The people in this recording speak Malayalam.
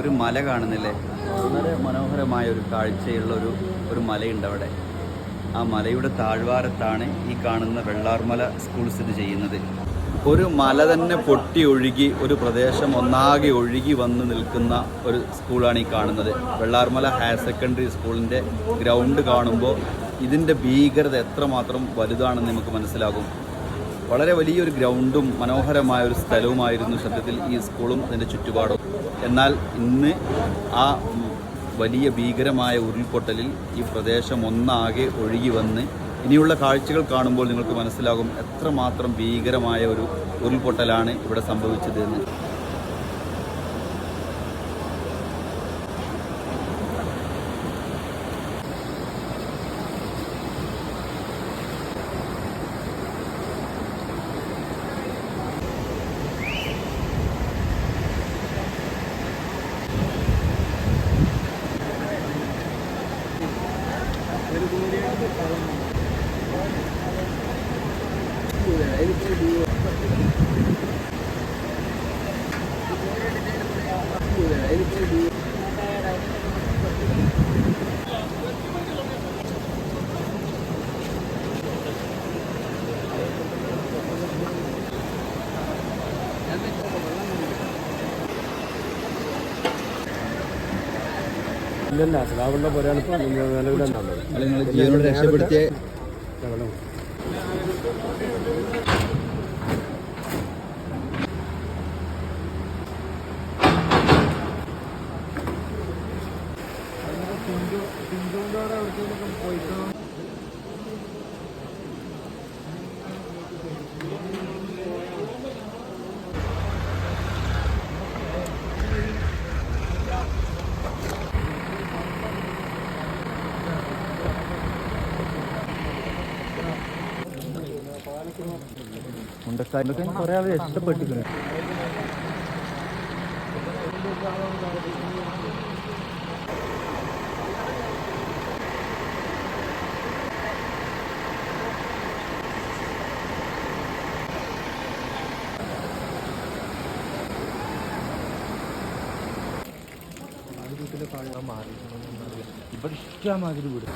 ഒരു മല കാണുന്നില്ലേ? വളരെ മനോഹരമായ ഒരു കാഴ്ചയുള്ള ഒരു മലയുണ്ട് അവിടെ. ആ മലയുടെ താഴ്വാരത്താണ് ഈ കാണുന്ന വെള്ളാർമല സ്കൂൾ സ്ഥിതി ചെയ്യുന്നത്. ഒരു മല തന്നെ പൊട്ടി ഒഴുകി ഒരു പ്രദേശം ഒന്നാകെ ഒഴുകി വന്ന് നിൽക്കുന്ന ഒരു സ്കൂളാണ് ഈ കാണുന്നത്. വെള്ളാർമല ഹയർ സെക്കൻഡറി സ്കൂളിൻ്റെ ഗ്രൗണ്ട് കാണുമ്പോൾ ഇതിൻ്റെ ഭീകരത എത്രമാത്രം വലുതാണെന്ന് നമുക്ക് മനസ്സിലാകും. വളരെ വലിയൊരു ഗ്രൗണ്ടും മനോഹരമായ ഒരു സ്ഥലവുമായിരുന്നു സത്യത്തിൽ ഈ സ്കൂളും അതിൻ്റെ ചുറ്റുപാടും. എന്നാൽ ഇന്ന് ആ വലിയ ഭീകരമായ ഉരുൾപൊട്ടലിൽ ഈ പ്രദേശം ഒന്നാകെ ഒഴുകി വന്ന് ഇനിയുള്ള കാഴ്ചകൾ കാണുമ്പോൾ നിങ്ങൾക്ക് മനസ്സിലാകും എത്രമാത്രം ഭീകരമായ ഒരു ഉരുൾപൊട്ടലാണ് ഇവിടെ സംഭവിച്ചത് എന്ന്. ഇല്ലല്ല അസുഖാവുള്ള പോരാണ് ഇപ്പോൾ നിലവിലുണ്ടാവുന്നത്. നിങ്ങൾ ജീവനോട് രക്ഷപ്പെടുത്തിയ പോയിട്ട് മുണ്ടക്കാരിലൊക്കെ കുറേ ആൾ രക്ഷപ്പെട്ടിരിക്കുന്നു. വീട്ടിലെ കാണാൻ മാറി ഇവിടെ ഇഷ്ടമാതിരി വീട്.